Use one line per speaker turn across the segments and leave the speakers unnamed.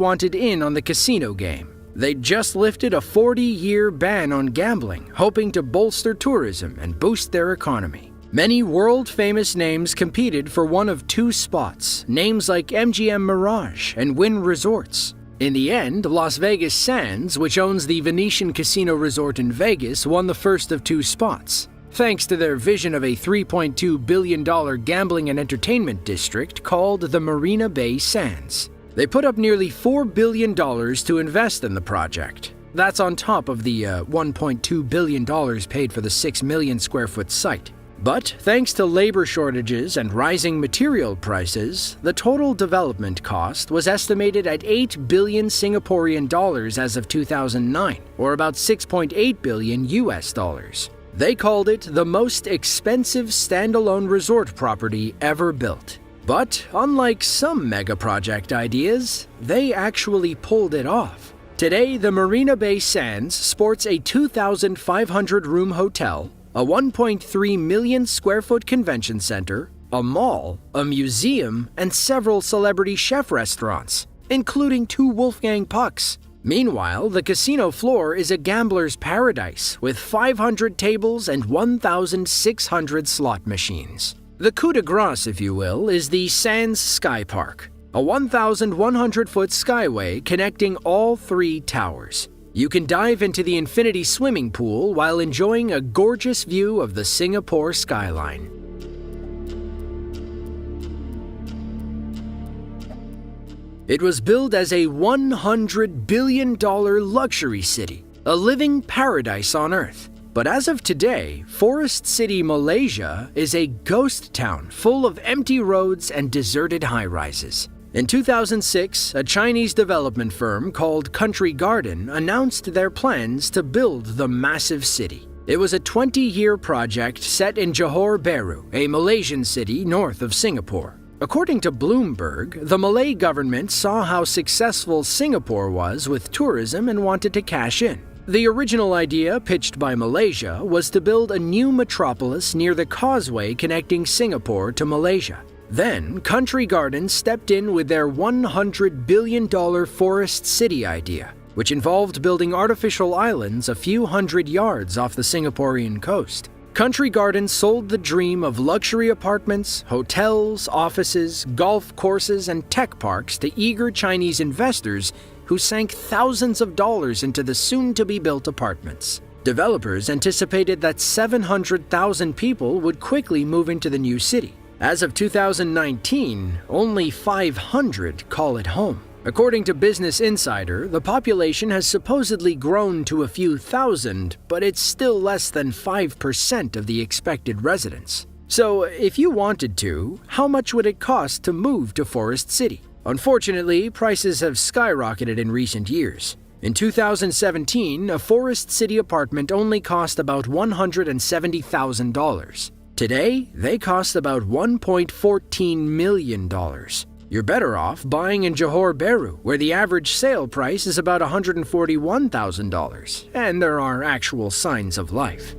wanted in on the casino game. They'd just lifted a 40-year ban on gambling, hoping to bolster tourism and boost their economy. Many world-famous names competed for one of two spots, names like MGM Mirage and Wynn Resorts. In the end, Las Vegas Sands, which owns the Venetian Casino Resort in Vegas, won the first of two spots. Thanks to their vision of a $3.2 billion gambling and entertainment district called the Marina Bay Sands. They put up nearly $4 billion to invest in the project. That's on top of the $1.2 billion paid for the 6 million square foot site. But thanks to labor shortages and rising material prices, the total development cost was estimated at 8 billion Singaporean dollars as of 2009, or about 6.8 billion US dollars. They called it the most expensive standalone resort property ever built. But unlike some mega project ideas, they actually pulled it off. Today, the Marina Bay Sands sports a 2,500-room hotel, a 1.3 million square foot convention center, a mall, a museum, and several celebrity chef restaurants, including 2 Wolfgang Pucks. Meanwhile, the casino floor is a gambler's paradise with 500 tables and 1,600 slot machines. The coup de grace, if you will, is the Sands Sky Park, a 1,100-foot skyway connecting all 3 towers. You can dive into the infinity swimming pool while enjoying a gorgeous view of the Singapore skyline. It was billed as a $100 billion luxury city, a living paradise on Earth. But as of today, Forest City, Malaysia is a ghost town full of empty roads and deserted high-rises. In 2006, a Chinese development firm called Country Garden announced their plans to build the massive city. It was a 20-year project set in Johor Bahru, a Malaysian city north of Singapore. According to Bloomberg, the Malay government saw how successful Singapore was with tourism and wanted to cash in. The original idea, pitched by Malaysia, was to build a new metropolis near the causeway connecting Singapore to Malaysia. Then, Country Garden stepped in with their $100 billion Forest City idea, which involved building artificial islands a few hundred yards off the Singaporean coast. Country Garden sold the dream of luxury apartments, hotels, offices, golf courses, and tech parks to eager Chinese investors who sank thousands of dollars into the soon-to-be-built apartments. Developers anticipated that 700,000 people would quickly move into the new city. As of 2019, only 500 call it home. According to Business Insider, the population has supposedly grown to a few thousand, but it's still less than 5% of the expected residents. So, if you wanted to, how much would it cost to move to Forest City? Unfortunately, prices have skyrocketed in recent years. In 2017, a Forest City apartment only cost about $170,000. Today, they cost about $1.14 million. You're better off buying in Johor Bahru, where the average sale price is about $141,000, and there are actual signs of life.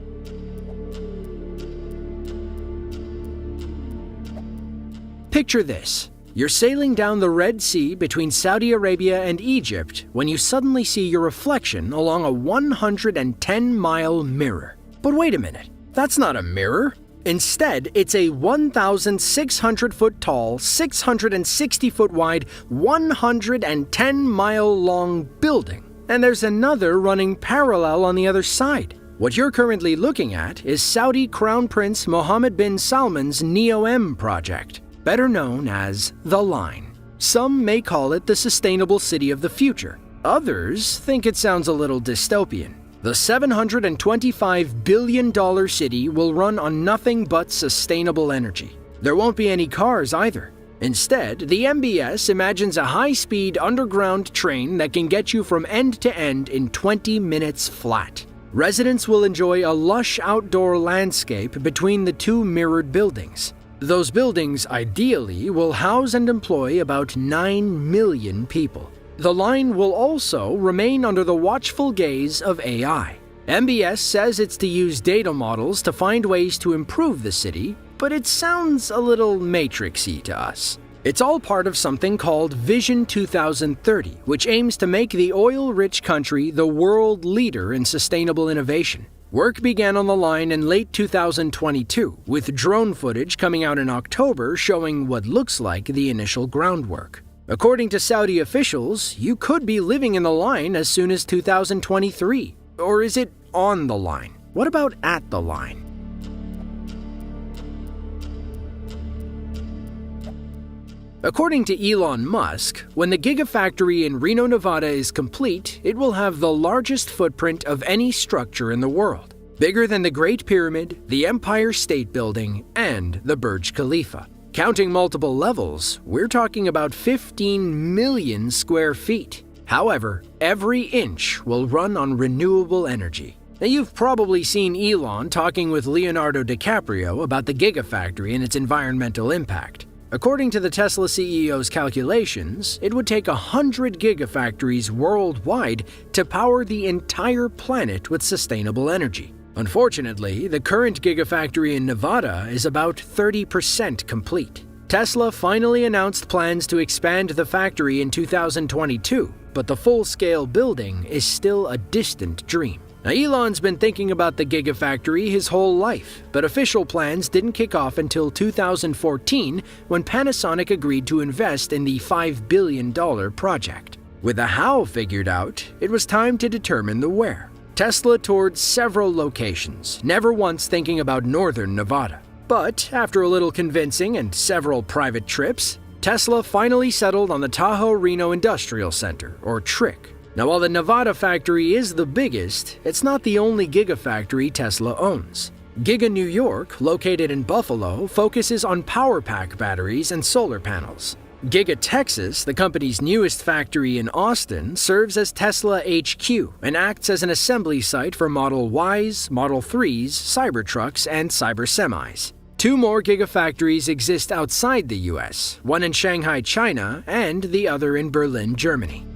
Picture this. You're sailing down the Red Sea between Saudi Arabia and Egypt when you suddenly see your reflection along a 110-mile mirror. But wait a minute, that's not a mirror. Instead, it's a 1,600-foot tall, 660-foot wide, 110-mile-long building. And there's another running parallel on the other side. What you're currently looking at is Saudi Crown Prince Mohammed bin Salman's NEOM project, better known as The Line. Some may call it the sustainable city of the future. Others think it sounds a little dystopian. The $725 billion city will run on nothing but sustainable energy. There won't be any cars either. Instead, the MBS imagines a high-speed underground train that can get you from end to end in 20 minutes flat. Residents will enjoy a lush outdoor landscape between the two mirrored buildings. Those buildings, ideally, will house and employ about 9 million people. The line will also remain under the watchful gaze of AI. MBS says it's to use data models to find ways to improve the city, but it sounds a little matrixy to us. It's all part of something called Vision 2030, which aims to make the oil-rich country the world leader in sustainable innovation. Work began on the line in late 2022, with drone footage coming out in October showing what looks like the initial groundwork. According to Saudi officials, you could be living in the line as soon as 2023. Or is it on the line? What about at the line? According to Elon Musk, when the Gigafactory in Reno, Nevada is complete, it will have the largest footprint of any structure in the world, bigger than the Great Pyramid, the Empire State Building, and the Burj Khalifa. Counting multiple levels, we're talking about 15 million square feet. However, every inch will run on renewable energy. Now, you've probably seen Elon talking with Leonardo DiCaprio about the Gigafactory and its environmental impact. According to the Tesla CEO's calculations, it would take 100 gigafactories worldwide to power the entire planet with sustainable energy. Unfortunately, the current gigafactory in Nevada is about 30% complete. Tesla finally announced plans to expand the factory in 2022, but the full-scale building is still a distant dream. Now, Elon's been thinking about the Gigafactory his whole life, but official plans didn't kick off until 2014 when Panasonic agreed to invest in the $5 billion project. With the how figured out, it was time to determine the where. Tesla toured several locations, never once thinking about northern Nevada. But after a little convincing and several private trips, Tesla finally settled on the Tahoe Reno Industrial Center, or TRIC. Now, while the Nevada factory is the biggest, it's not the only gigafactory Tesla owns. Giga New York, located in Buffalo, focuses on power pack batteries and solar panels. Giga Texas, the company's newest factory in Austin, serves as Tesla HQ and acts as an assembly site for Model Ys, Model 3s, Cybertrucks, and Cybersemis. 2 more gigafactories exist outside the US, one in Shanghai, China, and the other in Berlin, Germany.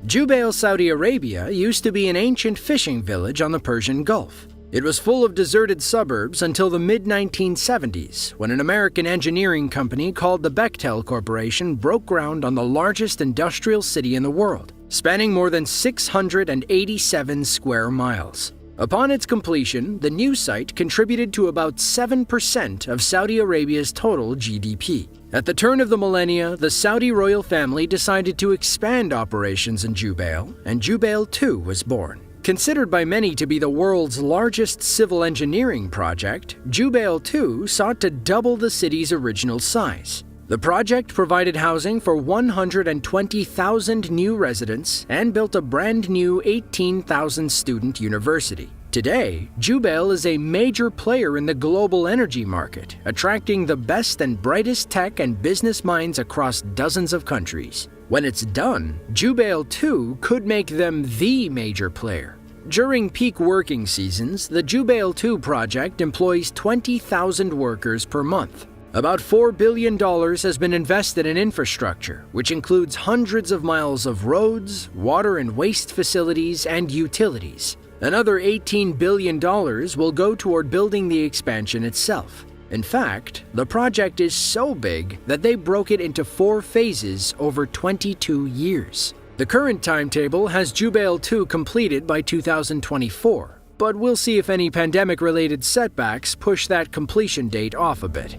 Jubail, Saudi Arabia used to be an ancient fishing village on the Persian Gulf. It was full of deserted suburbs until the mid-1970s, when an American engineering company called the Bechtel Corporation broke ground on the largest industrial city in the world, spanning more than 687 square miles. Upon its completion, the new site contributed to about 7% of Saudi Arabia's total GDP. At the turn of the millennia, the Saudi royal family decided to expand operations in Jubail, and Jubail II was born. Considered by many to be the world's largest civil engineering project, Jubail II sought to double the city's original size. The project provided housing for 120,000 new residents and built a brand new 18,000-student university. Today, Jubail is a major player in the global energy market, attracting the best and brightest tech and business minds across dozens of countries. When it's done, Jubail 2 could make them the major player. During peak working seasons, the Jubail 2 project employs 20,000 workers per month. About $4 billion has been invested in infrastructure, which includes hundreds of miles of roads, water and waste facilities, and utilities. Another $18 billion will go toward building the expansion itself. In fact, the project is so big that they broke it into 4 phases over 22 years. The current timetable has Jubail 2 completed by 2024, but we'll see if any pandemic-related setbacks push that completion date off a bit.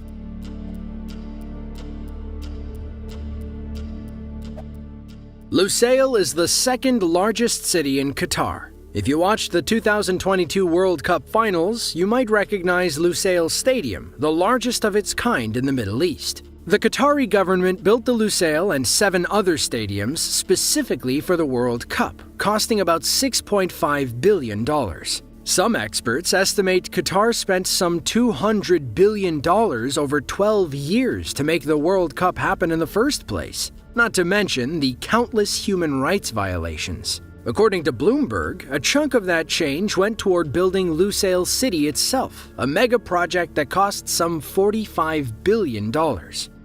Lusail is the second largest city in Qatar. If you watched the 2022 World Cup Finals, you might recognize Lusail Stadium, the largest of its kind in the Middle East. The Qatari government built the Lusail and 7 other stadiums specifically for the World Cup, costing about $6.5 billion. Some experts estimate Qatar spent some $200 billion over 12 years to make the World Cup happen in the first place, not to mention the countless human rights violations. According to Bloomberg, a chunk of that change went toward building Lusail City itself, a mega project that cost some $45 billion.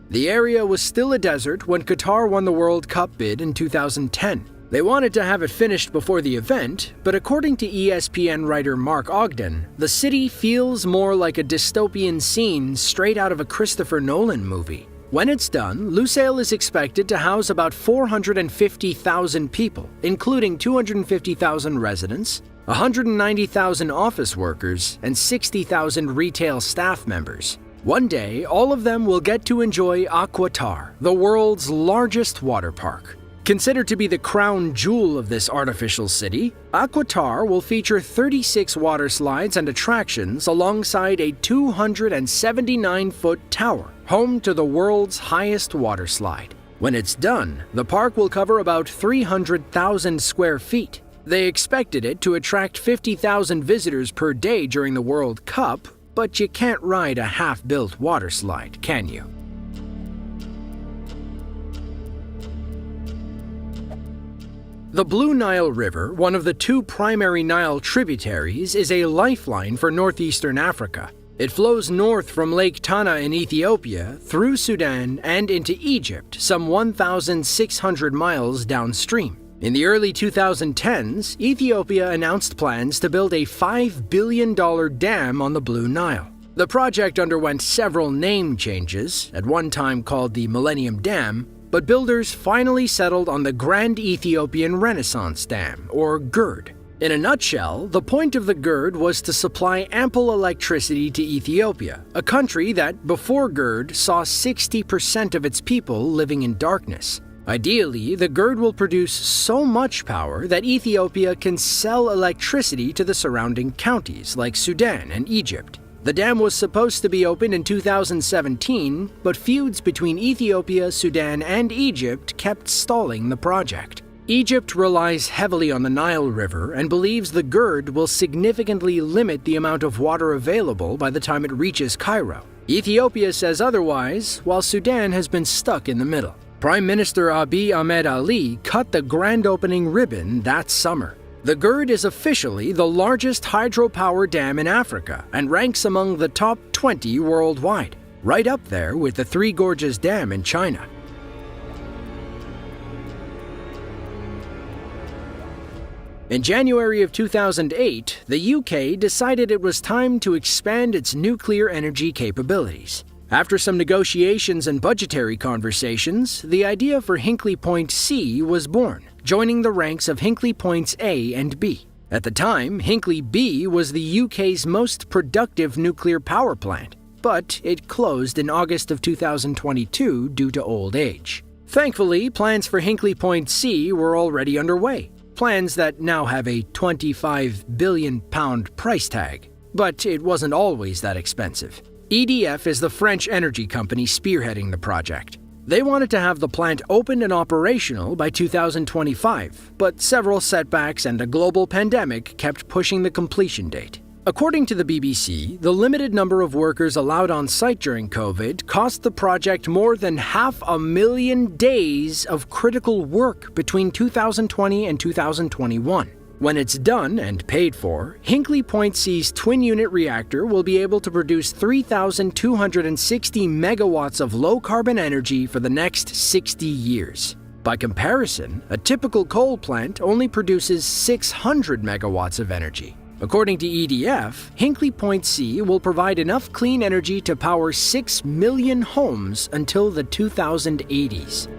The area was still a desert when Qatar won the World Cup bid in 2010. They wanted to have it finished before the event, but according to ESPN writer Mark Ogden, the city feels more like a dystopian scene straight out of a Christopher Nolan movie. When it's done, Lusail is expected to house about 450,000 people, including 250,000 residents, 190,000 office workers, and 60,000 retail staff members. One day, all of them will get to enjoy Aquatar, the world's largest water park. Considered to be the crown jewel of this artificial city, Aquatar will feature 36 water slides and attractions alongside a 279-foot tower, home to the world's highest water slide. When it's done, the park will cover about 300,000 square feet. They expected it to attract 50,000 visitors per day during the World Cup, but you can't ride a half-built water slide, can you? The Blue Nile River, one of the two primary Nile tributaries, is a lifeline for northeastern Africa. It flows north from Lake Tana in Ethiopia, through Sudan, and into Egypt, some 1,600 miles downstream. In the early 2010s, Ethiopia announced plans to build a $5 billion dam on the Blue Nile. The project underwent several name changes, at one time called the Millennium Dam, but builders finally settled on the Grand Ethiopian Renaissance Dam, or GERD. In a nutshell, the point of the GERD was to supply ample electricity to Ethiopia, a country that, before GERD, saw 60% of its people living in darkness. Ideally, the GERD will produce so much power that Ethiopia can sell electricity to the surrounding counties like Sudan and Egypt. The dam was supposed to be opened in 2017, but feuds between Ethiopia, Sudan, and Egypt kept stalling the project. Egypt relies heavily on the Nile River and believes the GERD will significantly limit the amount of water available by the time it reaches Cairo. Ethiopia says otherwise, while Sudan has been stuck in the middle. Prime Minister Abiy Ahmed Ali cut the grand opening ribbon that summer. The GERD is officially the largest hydropower dam in Africa and ranks among the top 20 worldwide, right up there with the Three Gorges Dam in China. In January of 2008, the UK decided it was time to expand its nuclear energy capabilities. After some negotiations and budgetary conversations, the idea for Hinkley Point C was born, joining the ranks of Hinkley Points A and B. At the time, Hinkley B was the UK's most productive nuclear power plant, but it closed in August of 2022 due to old age. Thankfully, plans for Hinkley Point C were already underway, plans that now have a £25 billion price tag. But it wasn't always that expensive. EDF is the French energy company spearheading the project. They wanted to have the plant open and operational by 2025, but several setbacks and a global pandemic kept pushing the completion date. According to the BBC, the limited number of workers allowed on site during COVID cost the project more than 500,000 days of critical work between 2020 and 2021. When it's done and paid for, Hinkley Point C's twin-unit reactor will be able to produce 3,260 megawatts of low-carbon energy for the next 60 years. By comparison, a typical coal plant only produces 600 megawatts of energy. According to EDF, Hinkley Point C will provide enough clean energy to power 6 million homes until the 2080s.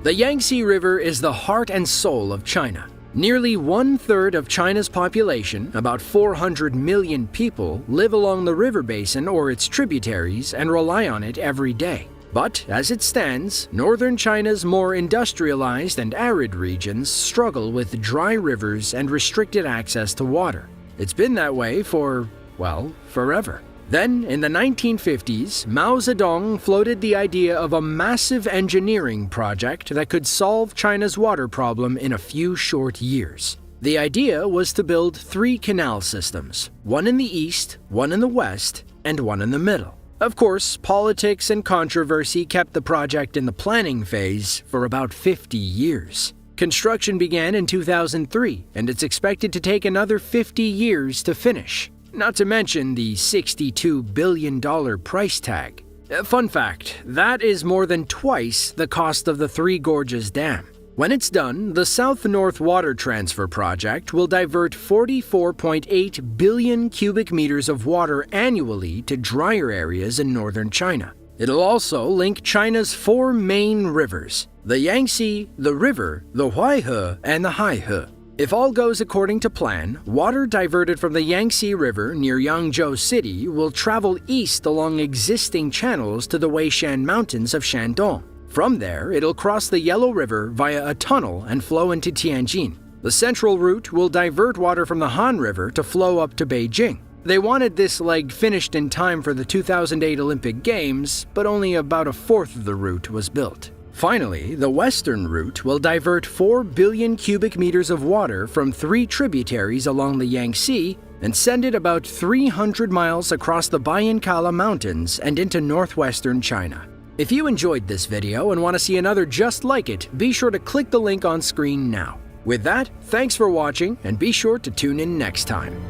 The Yangtze River is the heart and soul of China. Nearly one-third of China's population, about 400 million people, live along the river basin or its tributaries and rely on it every day. But as it stands, northern China's more industrialized and arid regions struggle with dry rivers and restricted access to water. It's been that way for, well, forever. Then, in the 1950s, Mao Zedong floated the idea of a massive engineering project that could solve China's water problem in a few short years. The idea was to build 3 canal systems, one in the east, one in the west, and one in the middle. Of course, politics and controversy kept the project in the planning phase for about 50 years. Construction began in 2003, and it's expected to take another 50 years to finish. Not to mention the $62 billion price tag. Fun fact, that is more than twice the cost of the Three Gorges Dam. When it's done, the South-North Water Transfer Project will divert 44.8 billion cubic meters of water annually to drier areas in northern China. It'll also link China's 4 main rivers: the Yangtze, the River, the Huaihe, and the Haihe. If all goes according to plan, water diverted from the Yangtze River near Yangzhou City will travel east along existing channels to the Weishan Mountains of Shandong. From there, it'll cross the Yellow River via a tunnel and flow into Tianjin. The central route will divert water from the Han River to flow up to Beijing. They wanted this leg finished in time for the 2008 Olympic Games, but only about a fourth of the route was built. Finally, the western route will divert 4 billion cubic meters of water from 3 tributaries along the Yangtze and send it about 300 miles across the Bayankala Mountains and into northwestern China. If you enjoyed this video and want to see another just like it, be sure to click the link on screen now. With that, thanks for watching and be sure to tune in next time.